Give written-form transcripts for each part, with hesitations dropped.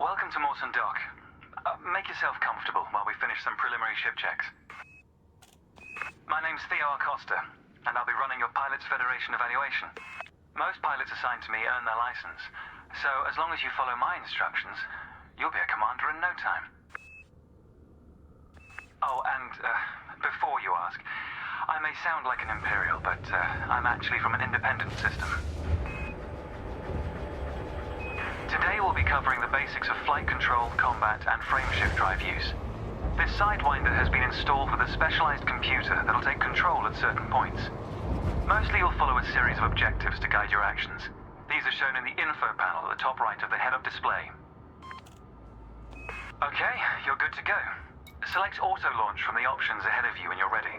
Welcome to Mawson Dock. Make yourself comfortable while we finish some preliminary ship checks. My name's Theo Acosta, and I'll be running your Pilots Federation evaluation. Most pilots assigned to me earn their license, so as long as you follow my instructions, you'll be a commander in no time. Oh, and before you ask, I may sound like an Imperial, but I'm actually from an independent system. Today we'll be covering the basics of flight control, combat, and frameshift drive use. This Sidewinder has been installed with a specialized computer that'll take control at certain points. Mostly you'll follow a series of objectives to guide your actions. These are shown in the info panel at the top right of the head-up display. Okay, you're good to go. Select auto-launch from the options ahead of you when you're ready.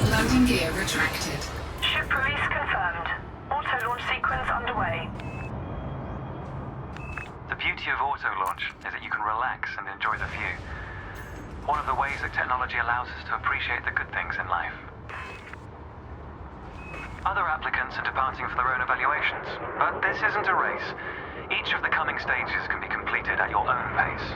Landing gear retracted. Ship release confirmed. Auto-launch sequence underway. The beauty of auto-launch is that you can relax and enjoy the view. One of the ways that technology allows us to appreciate the good things in life. Other applicants are departing for their own evaluations, but this isn't a race. Each of the coming stages can be completed at your own pace.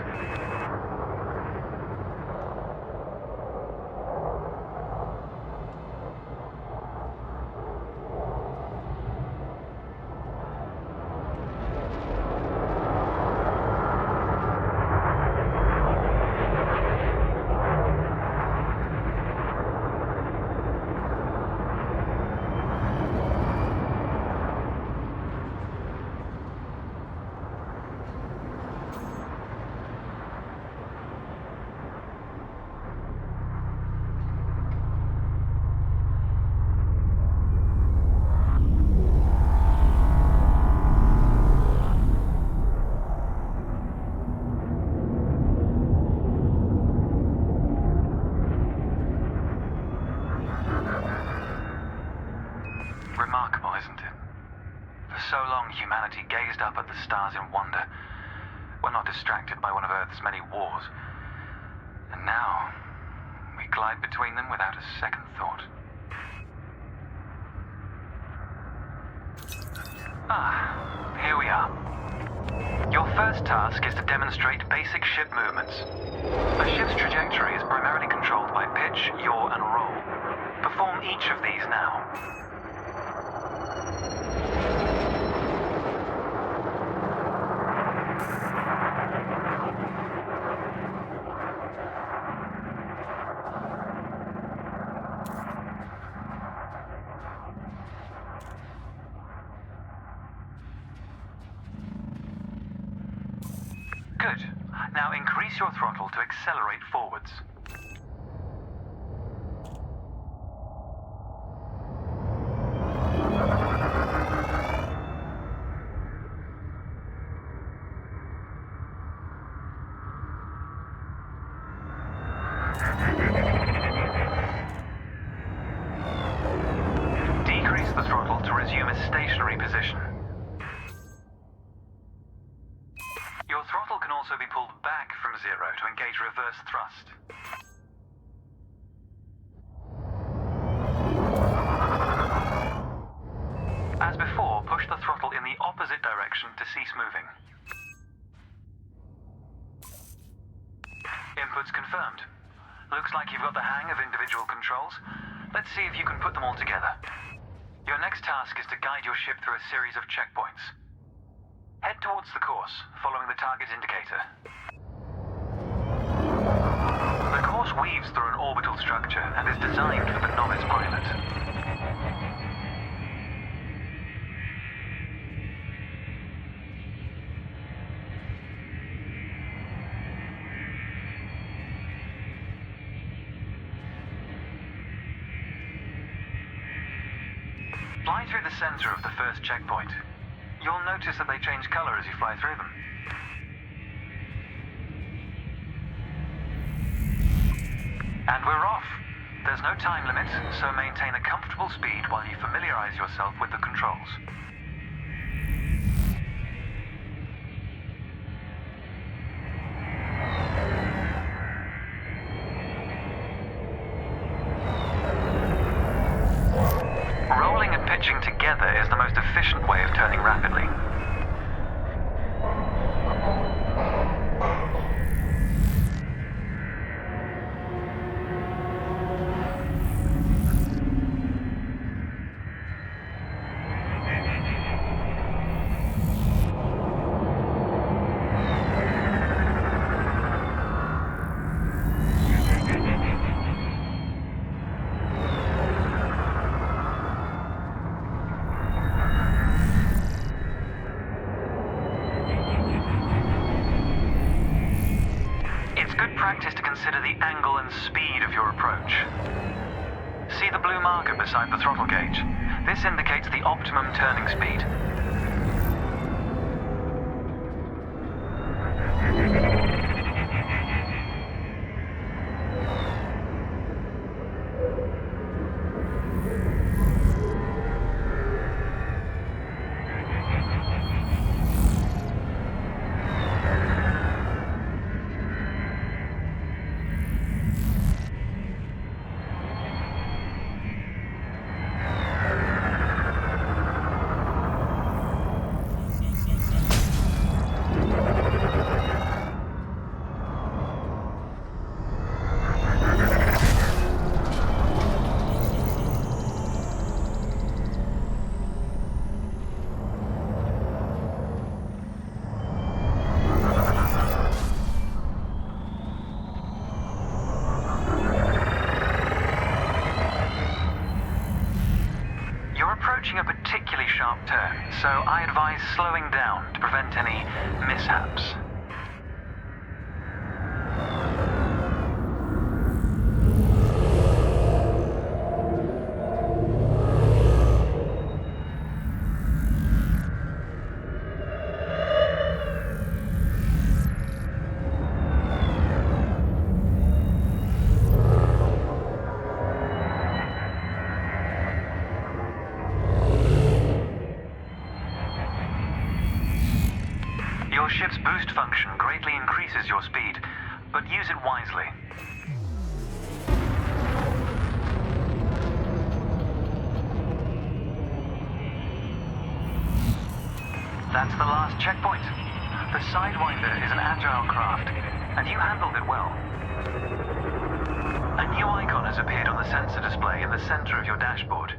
Remarkable, isn't it? For so long, humanity gazed up at the stars in wonder. We're not distracted by one of Earth's many wars. And now, we glide between them without a second thought. Here we are. Your first task is to demonstrate basic ship movements. A ship's trajectory is primarily controlled by pitch, yaw, and roll. Perform each of these now. Good. Now increase your throttle to accelerate forwards. Decrease the throttle to resume a stationary position. Your throttle can also be pulled back from zero to engage reverse thrust. As before, push the throttle in the opposite direction to cease moving. Inputs confirmed. Looks like you've got the hang of individual controls. Let's see if you can put them all together. Your next task is to guide your ship through a series of checkpoints. Head towards the course, following the target indicator. The course weaves through an orbital structure and is designed for the novice pilot. Fly through the center of the first checkpoint. You'll notice that they change color as you fly through them. And we're off. There's no time limit, so maintain a comfortable speed while you familiarize yourself with the controls. Rolling and pitching together is the most efficient way of turning rapidly. and speed of your approach. See the blue marker beside the throttle gauge? This indicates the optimum turning speed. Approaching a particularly sharp turn, so I advise slowing down to prevent any mishaps. Your ship's boost function greatly increases your speed, but use it wisely. That's the last checkpoint. The Sidewinder is an agile craft, and you handled it well. A new icon has appeared on the sensor display in the center of your dashboard.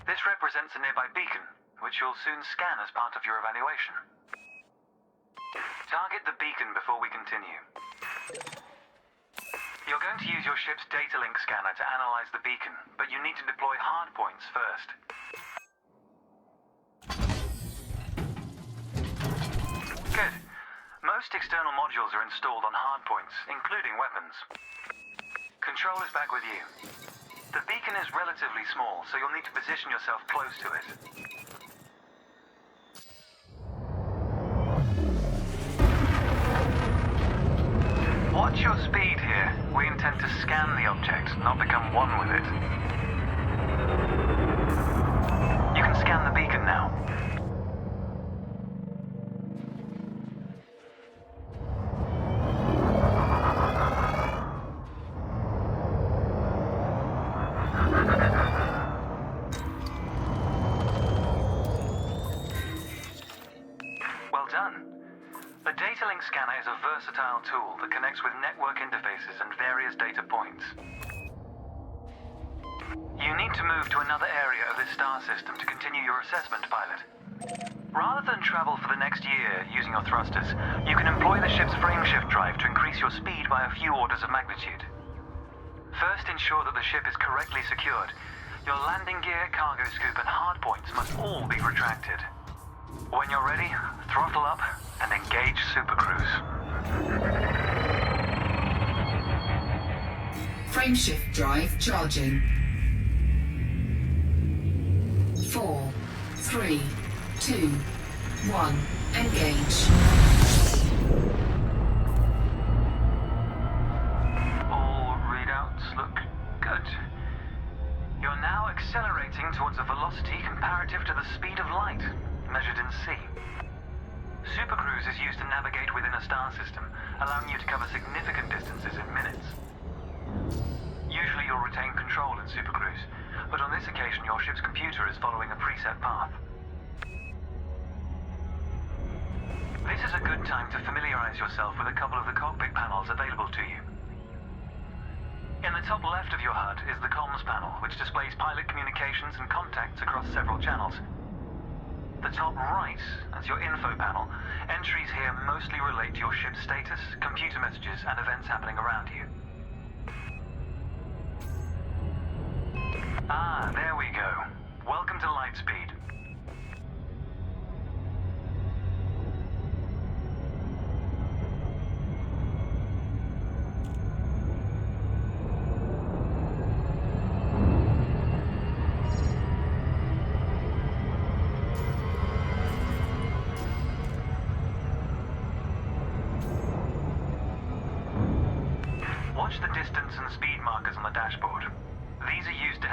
This represents a nearby beacon, which you'll soon scan as part of your evaluation. Target the beacon before we continue. You're going to use your ship's data link scanner to analyze the beacon, but you need to deploy hardpoints first. Good. Most external modules are installed on hardpoints, including weapons. Control is back with you. The beacon is relatively small, so you'll need to position yourself close to it. Watch your speed here. We intend to scan the object, not become one with it. You can scan the beacon now. Well done. The data link scanner is a versatile tool that connects with network interfaces and various data points. You need to move to another area of this star system to continue your assessment, pilot. Rather than travel for the next year using your thrusters, you can employ the ship's frameshift drive to increase your speed by a few orders of magnitude. First, ensure that the ship is correctly secured. Your landing gear, cargo scoop, and hardpoints must all be retracted. When you're ready, throttle up and engage Supercruise. Frameshift drive charging. 4, 3, 2, 1, engage. All readouts look good. You're now accelerating towards a velocity comparative to the speed of light, measured in C. Supercruise is used to navigate within a star system, allowing you to cover significant distances in minutes. Usually you'll retain control in Supercruise, but on this occasion your ship's computer is following a preset path. This is a good time to familiarize yourself with a couple of the cockpit panels available to you. In the top left of your HUD is the comms panel, which displays pilot communications and contacts across several channels. The top right is your info panel. Entries here mostly relate to your ship's status, computer messages, and events happening around you. Ah, there we go. Welcome to Lightspeed.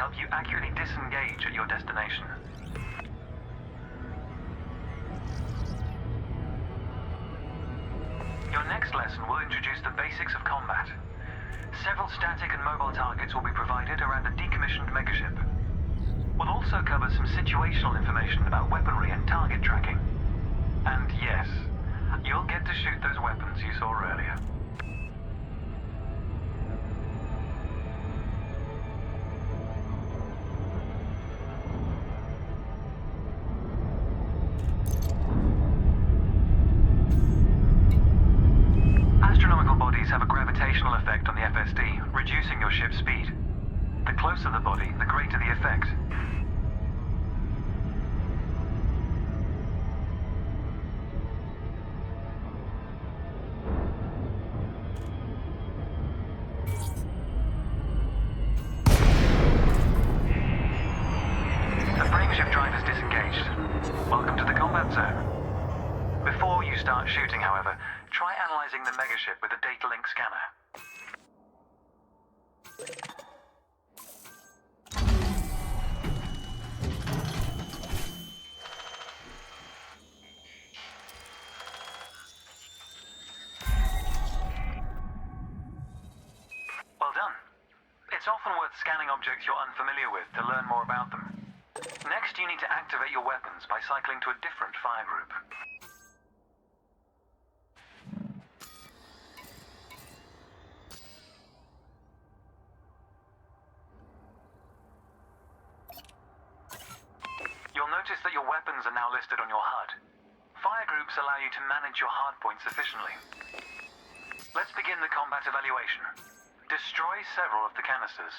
help you accurately disengage at your destination. Your next lesson will introduce the basics of combat. Several static and mobile targets will be provided around a decommissioned megaship. We'll also cover some situational information about weaponry and target tracking. And yes, you'll get to shoot those weapons you saw earlier. Astronomical bodies have a gravitational effect on the FSD, reducing your ship's speed. The closer the body, the greater the effect. The frameshift drive is disengaged. Welcome to the combat zone. Before you start shooting, however, try analyzing the megaship with a data link scanner. Well done. It's often worth scanning objects you're unfamiliar with to learn more about them. Next, you need to activate your weapons by cycling to a different fire group. You'll notice that your weapons are now listed on your HUD. Fire groups allow you to manage your hardpoints efficiently. Let's begin the combat evaluation. Destroy several of the canisters.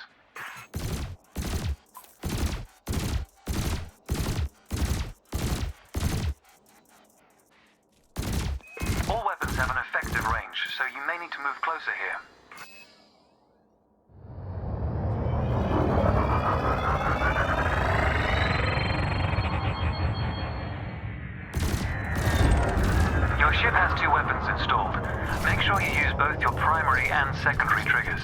All weapons have an effective range, so you may need to move closer here. Your ship has 2 weapons installed. Make sure you use both your primary and secondary triggers.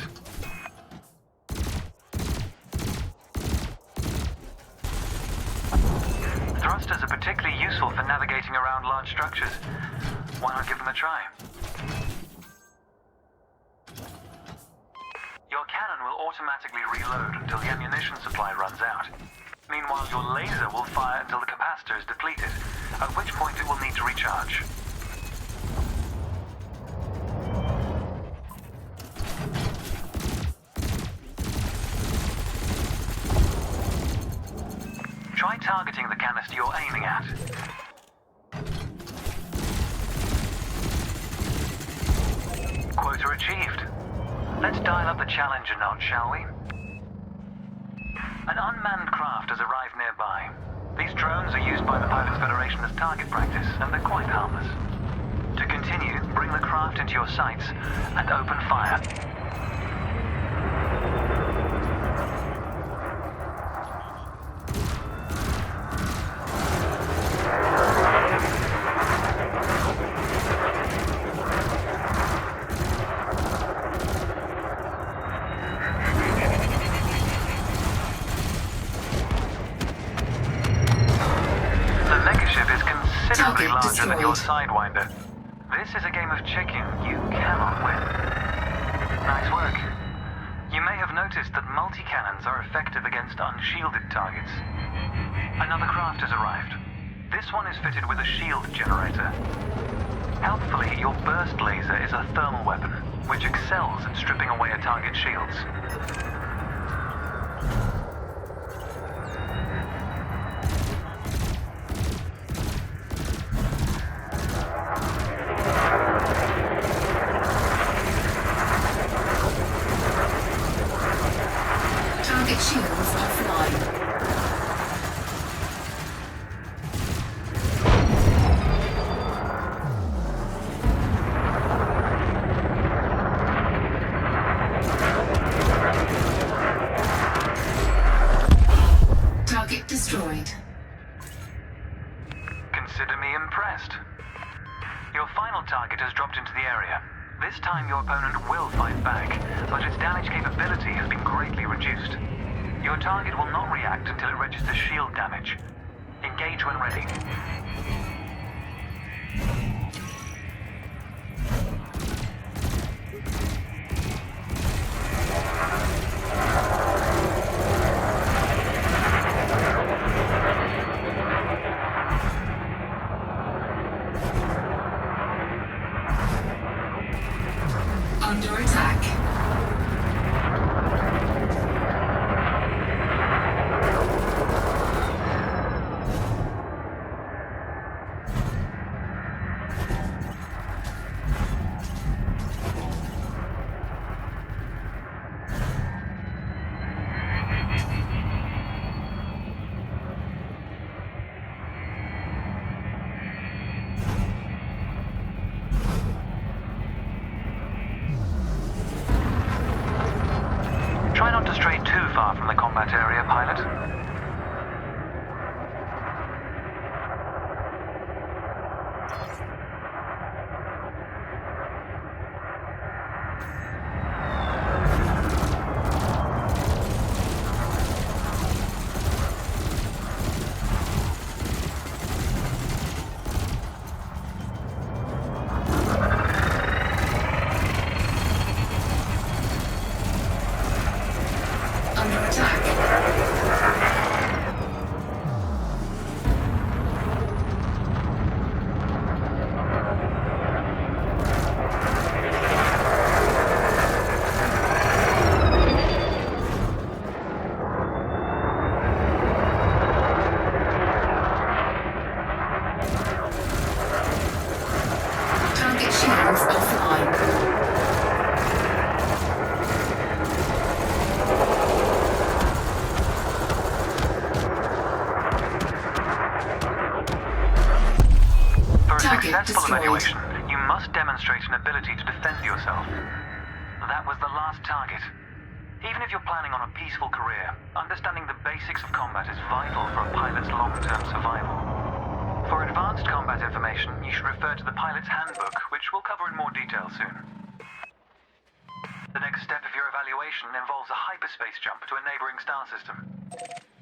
Thrusters are particularly useful for navigating around large structures. Why not give them a try? Your cannon will automatically reload until the ammunition supply runs out. Meanwhile, your laser will fire until the capacitor is depleted, at which point it will need to recharge. Try targeting the canister you're aiming at. Quota achieved. Let's dial up the challenge a notch, shall we? An unmanned craft has arrived nearby. These drones are used by the Pilots Federation as target practice, and they're quite harmless. To continue, bring the craft into your sights and open fire. Larger than your Sidewinder. This is a game of chicken you cannot win. Nice work. You may have noticed that multi-cannons are effective against unshielded targets. Another craft has arrived. This one is fitted with a shield generator. Helpfully, your burst laser is a thermal weapon, which excels at stripping away a target's shields. Destroyed. Consider me impressed. Your final target has dropped into the area. This time your opponent will fight back, but its damage capability has been greatly reduced. Your target will not react until it registers shield damage. Engage when ready. Under attack. Try not to stray too far from the combat area, pilot. Under attack. Target shields offline. For a Target successful destroyed. evaluation, you must demonstrate an ability to defend yourself. That was the last target. Even if you're planning on a peaceful career, understanding the basics of combat is vital for a pilot's long-term survival. For advanced combat information, you should refer to the pilot's handbook, which we'll cover in more detail soon. The next step of your evaluation involves a hyperspace jump to a neighboring star system.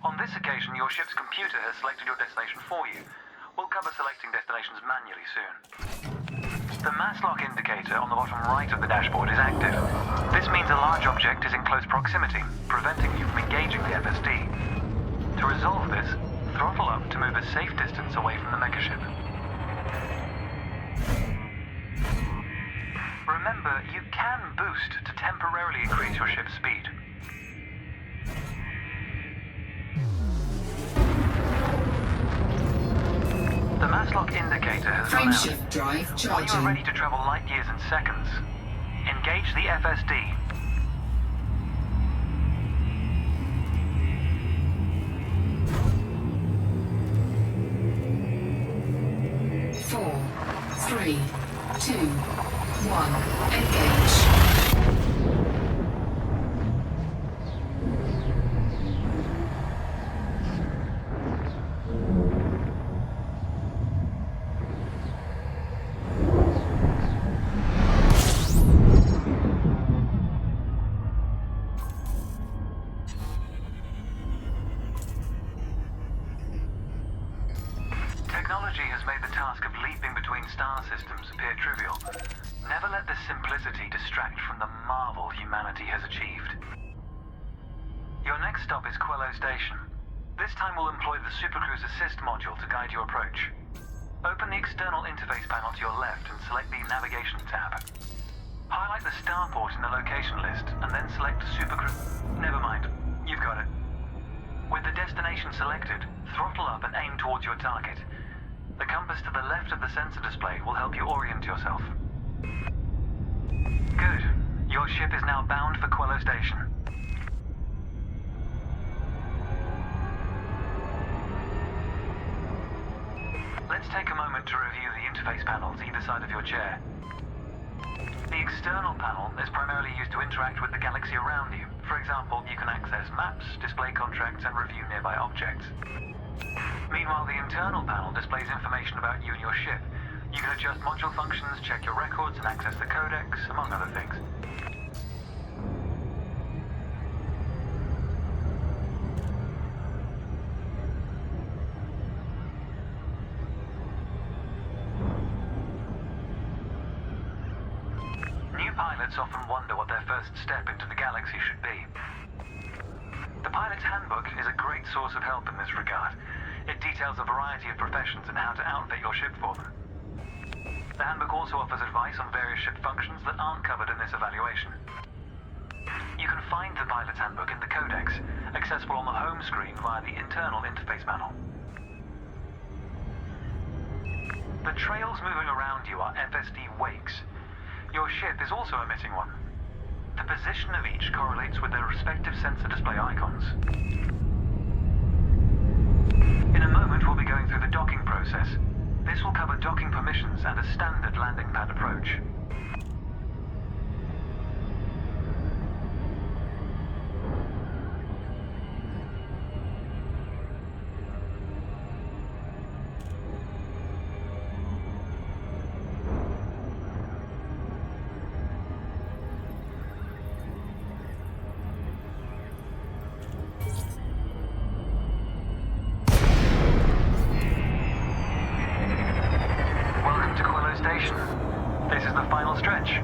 On this occasion, your ship's computer has selected your destination for you. We'll cover selecting destinations manually soon. The mass lock indicator on the bottom right of the dashboard is active. This means a large object is in close proximity, preventing you from engaging the FSD. To resolve this, throttle up to move a safe distance away from the megaship. Remember, you can boost to temporarily increase your ship's speed. The mass lock indicator has gone out. Frameshift drive When you are charging. ready to travel light years in seconds, engage the FSD. Four, three, two, one. Engage. Technology has made the task of leaping between star systems appear trivial. Never let this simplicity distract from the marvel humanity has achieved. Your next stop is Quello Station. This time we'll employ the Supercruise Assist module to guide your approach. Open the external interface panel to your left and select the Navigation tab. Highlight the starport in the location list and then select Supercruise. Never mind, you've got it. With the destination selected, throttle up and aim towards your target. The compass to the left of the sensor display will help you orient yourself. Good. Your ship is now bound for Quello Station. Let's take a moment to review the interface panels either side of your chair. The external panel is primarily used to interact with the galaxy around you. For example, you can access maps, display contracts, and review nearby objects. Meanwhile, the internal panel displays information about you and your ship. You can adjust module functions, check your records, and access the codex, among other things. pilots often wonder what their first step into the galaxy should be. The pilot's handbook is a great source of help in this regard. It details a variety of professions and how to outfit your ship for them. The handbook also offers advice on various ship functions that aren't covered in this evaluation. You can find the pilot's handbook in the codex, accessible on the home screen via the internal interface panel. The trails moving around you are FSD wakes. Your ship is also emitting one. The position of each correlates with their respective sensor display icons. In a moment, we'll be going through the docking process. This will cover docking permissions and a standard landing pad approach. This is the final stretch.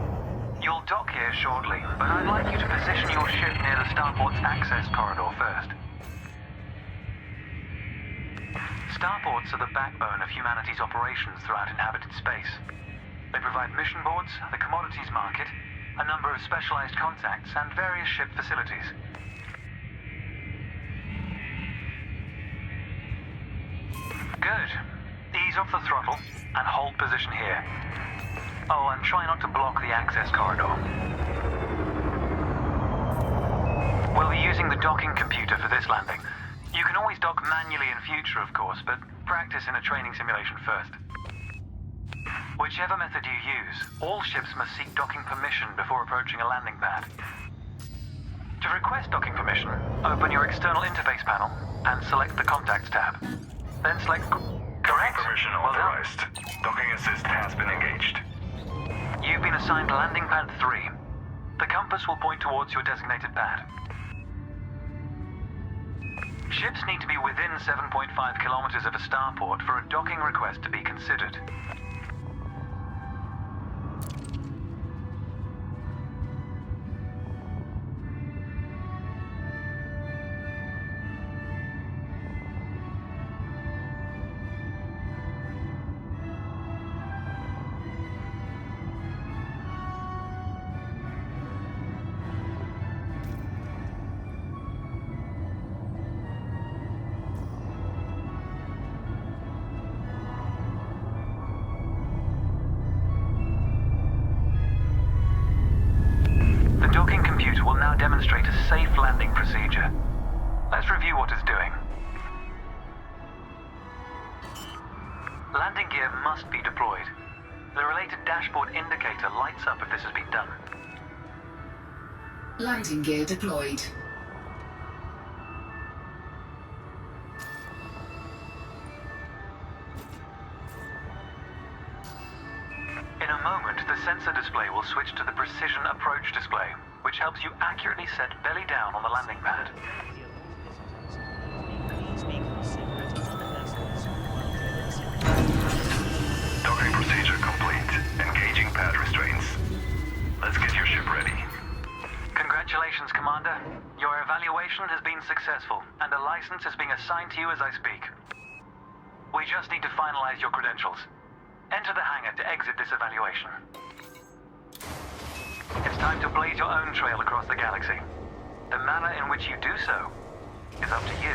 You'll dock here shortly, but I'd like you to position your ship near the starport's access corridor first. Starports are the backbone of humanity's operations throughout inhabited space. They provide mission boards, the commodities market, a number of specialized contacts, and various ship facilities. Good. Ease off the throttle and hold position here. Oh, and try not to block the access corridor. We'll be using the docking computer for this landing. You can always dock manually in future, of course, but practice in a training simulation first. Whichever method you use, all ships must seek docking permission before approaching a landing pad. To request docking permission, open your external interface panel and select the Contacts tab. Then select... Correct? Permission authorized. Docking assist has been engaged. You've been assigned landing pad 3. The compass will point towards your designated pad. Ships need to be within 7.5 kilometers of a starport for a docking request to be considered. The docking computer will now demonstrate a safe landing procedure. Let's review what it's doing. Landing gear must be deployed. The related dashboard indicator lights up if this has been done. Landing gear deployed. In a moment, the sensor display will switch to the precision approach display, which helps you accurately set belly down on the landing pad. Docking procedure complete. Engaging pad restraints. Let's get your ship ready. Congratulations, Commander. Your evaluation has been successful, and a license is being assigned to you as I speak. We just need to finalize your credentials. Enter the hangar to exit this evaluation. It's time to blaze your own trail across the galaxy. The manner in which you do so is up to you.